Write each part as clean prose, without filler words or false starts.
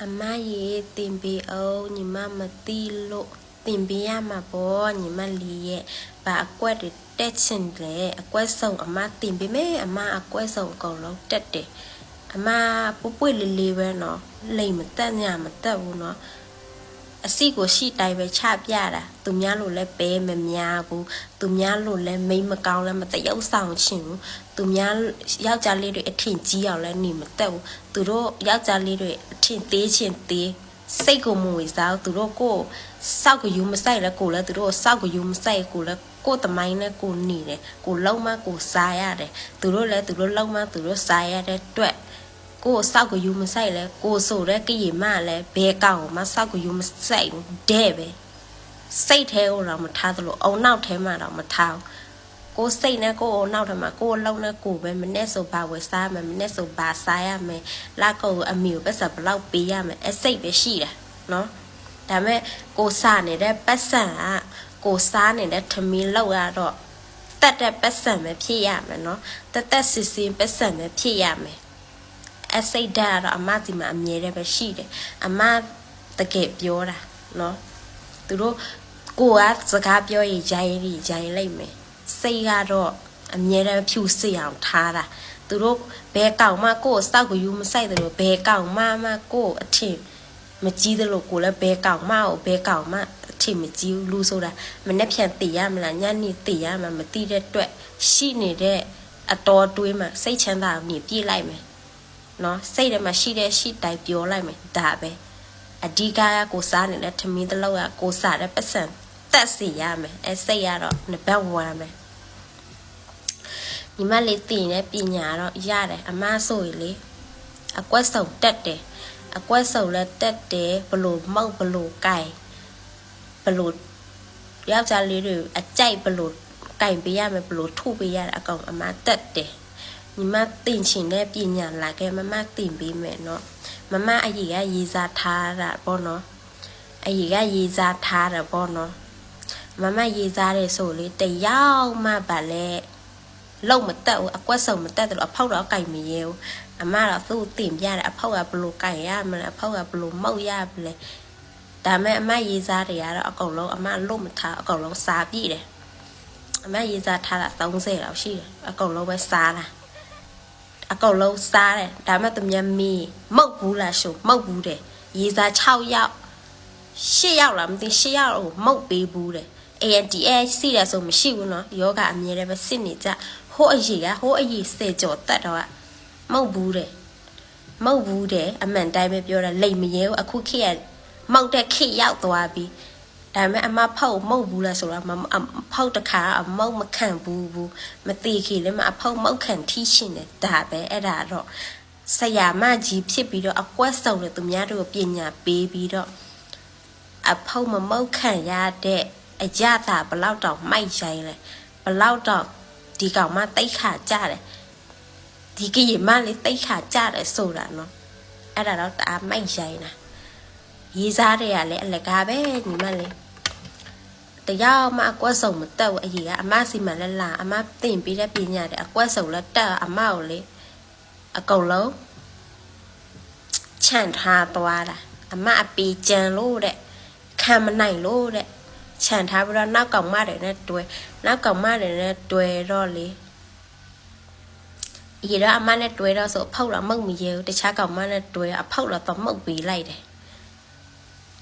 အမရေတင်ပေးအောင်ညီမမတိလို့တင်ပေးရမှာပေါ့ညီမလီရဲ့ဘာအကွက်တွေတက်ချင်တယ်အကွက်ဆုံးအမတင်ပေးမယ်အမအကွက်ဆုံးအကုန်လုံးတက်တယ်အမပွပွလေးလေးပဲနော်လိမ်မတက်ညမတက်ဘူးနော်အစီကိုရှိတိုင်းပဲချပြတာသူများလို့လည်းပဲမများဘူးသူများလို့လည်းမိမကောင်းလည်းမတရုပ်ဆောင်ချင်ဘူးသူများယောက်ျားလေးတွေအထင်ကြီးအောင်လည်းနေမတက်ဘူးသူတို့ယောက်ျားလေးတွေအထင်သေးချင်သေးစိတ်ကိုမဝေစားသူတို့ကိုစောက်ကယူမဆိုင်လဲကိုလည်းသူတို့စောက်ကယူမဆိုင်ကိုလည်းကိုတမိုင်းနဲ့ကိုနေတယ်ကိုလုံးမကိုစားရတယ်သူတို့လည်းသူတို့လုံးမသူတို့စားရတဲ့အတွက်ကိုစောက်ကယူမဆိုင်လဲကိုဆိုတဲ့ကြည်မလဲဘဲကောင်မစောက်ကယူမဆိုင်တဲ့ပဲစိတ်ထဲကိုတော့မထားသလိုအုံနောက်ထဲမှာတော့မထားကိုစိတ်နဲ့ကိုအုံနောက်ထဲမှာကိုအလုံးနဲ့ကိုပဲမနဲ့ဆိုဘာဝယ်စားမယ်မနဲ့ဆိုဘာစားရမယ်လက်ကိုအမီကိုပတ်စပ်ဘလောက်ပေးရမယ်အစိတ်ပဲရှိတာနော်ဒါမဲ့ကိုစားနေတဲ့ပတ်စံကကိုစားနေတဲ့ထမင်းလောက်ရတော့တက်တဲ့ပတ်စံပဲဖြစ်ရမယ်နော်တက်စစ်စင်းပတ်စံပဲဖြစ်ရမယ်အစိတ်ဓာတ်တော့အမစီမှာအမြဲတည်းပဲရှိတယ်အမတကယ်ပြောတာနော်သူတို့ကိုကစကားပြောရင်ဂျိုင်းလိုက်မယ်စိတ်ကတော့အမြဲတမ်းဖြူစေအောင်ထားတာသူတို့ဘဲကောင်မကိုစောက်ကိုယူမဆိုင်တယ်လို့ဘဲကောင်မကိုအထင်မကြီးတယ်လို့ကိုလည်းဘဲကောင်မကိုဘဲကောင်မအထင်မကြီးဘူးလူဆိုတာမနဲ့ဖြန်တည်ရမလားညနေတည်ရမှာမတည်တဲ့အတွက်ရှိနေတဲ့အတော်တွေးမှာစိတ်ချမ်းသာအောင်မြည်ပြေးလိုက်မယ်နော်စိတ်ထဲမှာရှိတဲ့ရှိတိုင်းပြောလိုက်မယ်ဒါပဲအဓိကကကိုစားနေတဲ့ထမင်းတလောက်ကကိုစားတဲ့ပတ်စံတက်စီရမယ်အဲစိတ်ရတော့နံပါတ်1ပဲညီမလေးတည်နေပညာတော့ရတယ်အမဆိုရင်လေအကွက်စုံတက်တယ်အကွက်စုံလည်းတက်တယ်ဘလို့မောက်ဘလို့ကြိုင်ဘလို့ယောက်ျားလေးတွေအကြိုက်ဘလို့ကြိုင်ပေးရမယ်ဘလို့ထုပေးရတဲ့အကောင်အမတက်တယ်ညီမတင်ချင်တဲ့ပညာလာခဲ့မမတင်ပေးမယ်နော်မမအကြီးကရေးစားထားတာပေါ့နော်အကြီးကရေးစားထားတယ်ပေါ့နော်မမရေးစားတယ်ဆိုလေတယောက်မှပါလဲလုံးမတက်ဘူးအကွက်စုံမတက်တယ်လို့အဖောက်တော့ကြိုင်မရဲဘူးအမတော့သူ့တင်ပြတယ်အဖောက်ကဘလို့ကြိုင်ရမလဲအဖောက်ကဘလို့မောက်ရမလဲဒါမဲ့အမရေးစားတယ်ကတော့အကုန်လုံးအမလုံးမထားအကုန်လုံးစားပြည့်တယ်အမရေးစားထားတာ30လောက်ရှိတယ်အကုန်လုံးပဲစားတာအကုန်လုံးစားတယ်ဒါမဲ့သူများမီးမုတ်ဘူးလားရှုမုတ်ဘူးတယ်ရေးစား6ယောက်8ယောက်လားမသိ8ယောက်ကိုမုတ်ပေးဘူးတယ် ANDS စီးတယ်ဆိုမရှိဘူးနော်ယောဂအမြဲတမ်းပဲစစ်နေကြဟိုးအကြီး10ကျော်တက်တော့မုတ်ဘူးတယ်အမှန်တိုင်းပဲပြောတာလိမ်မရဲဘူးအခုခေတ်ကမောက်တဲ့ခေတ်ရောက်သွားပြီဒါပေမဲ့အမဖောက်မုတ်ဘူးလားဆိုတော့ဖောက်တခါအမုတ်မခံဘူးမတိခေလည်းမအဖောက်မုတ်ခံထီးရှင်တယ်ဒါပဲအဲ့ဒါတော့ဆရာမကြီးဖြစ်ပြီးတော့အကွက်ဆောင်တဲ့သူများတို့ပညာပေးပြီးတော့အဖောက်မမုတ်ခံရတဲ့အကြတာဘလောက်တောင်မိုက်ဆိုင်လဲဘလောက်တောင်ဒီကောင်မတိတ်ခါကြတယ်ဒီကရေမလေးတိတ်ခါကြတယ်ဆိုတာနော်အဲ့ဒါတော့တအားမိုက်ဆိုင်တာရေးစားတွေကလည်းအလကားပဲညီမလေးတရားမှအကွက်စုံမတက်ဘူးအကြီးကအမစီမလည်းလာအမတင်ပြီးတဲ့ပညာတဲ့အကွက်စုံလည်းတက်အမကိုလေအကုန်လုံးချန်ထားသွားတာအမအပီကြံလို့တဲ့ခံမနိုင်လို့တဲ့ချန်ထားပြီးတော့နောက်ကောင်မတွေနဲ့တွဲတော့လေဒီတော့အမနဲ့တွဲတော့ဆိုအဖောက်တော့မုတ်မရဲဘူးတခြားကောင်မနဲ့တွဲအဖောက်တော့မုတ်ပေးလိုက်တယ်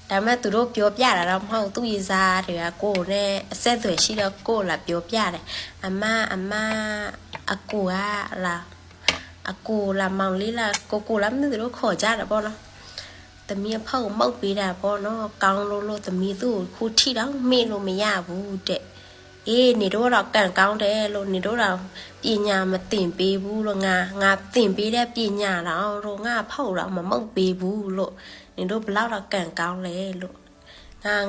ဒါမဲ့သူတို့ပြောပြတာတော့မဟုတ်သူ့ရေးစားတွေကကိုယ်နဲ့အဆက်အသွယ်ရှိတော့ကိုယ်လာပြောပြတယ်အမအကိုကလာမောင်လေးလာကိုလာမင်းတို့ခေါ်ကြတာပေါ့နော်သမီးအဖောက်မုတ်ပေးတာပေါ့နော်ကောင်းလို့သမီးသူ့ကိုခုထိတော့မေ့လို့မရဘူးတဲ့အေးနေတော့ကန်ကောင်းတယ်လို့နေတော့ပညာမတင်ပေးဘူးလို့ငါတင်ပေးတဲ့ပညာတော့ငါဖောက်တော့မမုတ်ပေးဘူးလို့နေတော့ဘလောက်တော့ကန်ကောင်းလဲလို့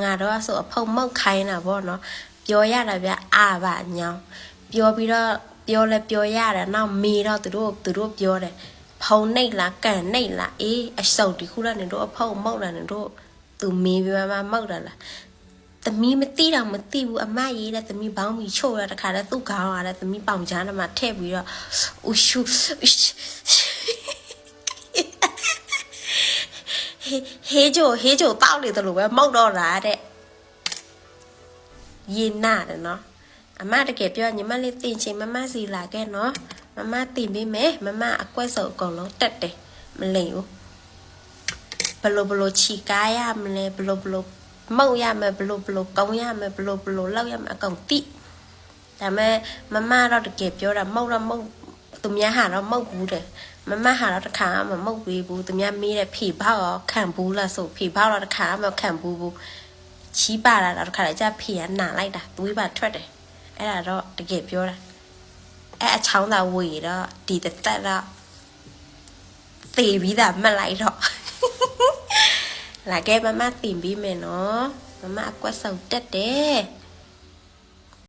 ငါတော့ဆိုအဖုံမုတ်ခိုင်းတာပေါ့နော်ပြောရတာဗျအာပါညောင်းပြောပြီးတော့ပြောရတယ်နောက်မေတော့သူတို့ပြောတယ်ဖုံနှိတ်လားကန်နှိတ်လားအေးအစုပ်ဒီခုလည်းနေတော့အဖုံမုတ်လာနေတော့သူမေးပြမမုတ်တာလားသမီးမသိတော့မသိဘူးအမရေးတဲ့သမီးဘောင်းမီချို့ရတခါတည်းသူ့ခေါင်းရတဲ့သမီးပေါင်ချမ်းထဲမှာထည့်ပြီးတော့ဟေ ဟေးချိုတောက်နေတယ်လို့ပဲမောက်တော့တာတဲ့ရေနာတယ်နော်အမတကယ်ပြောညီမလေးတင်ချင်မမစီလာခဲ့နော်မမတင်ပေးမယ်မမအကွက်စုံအကုန်လုံးတက်တယ်မလိမ်ဘူးဘလို့ချီကားရမလဲဘလို့မောက်ရမယ်ဘလို့ကောင်းရမယ်ဘလို့လောက်ရမယ်အကုန်တိဒါမဲ့မမတော့တကယ်ပြောတာမောက်တော့မောက်သူများဟာတော့မောက်ဘူးတယ်မမဟာတော့တခါမှမဟုတ်သေးဘူးသူများမေးတဲ့ဖေဖောက်ရောခံဘူးလားဆိုဖေဖောက်တော့တခါမှခံဘူးချီးပါလာတော့တခါလည်းကြဖေကနာလိုက်တာသွေးပါထွက်တယ်အဲ့ဒါတော့တကယ်ပြောတာအဲ့အချောင်းသာဝေတော့ဒီတစ်သက်တော့သေပြီးသားမှတ်လိုက်တော့လာခဲ့မမတင်ပြီးမယ်နော်မမအကွက်စုံတက်တယ်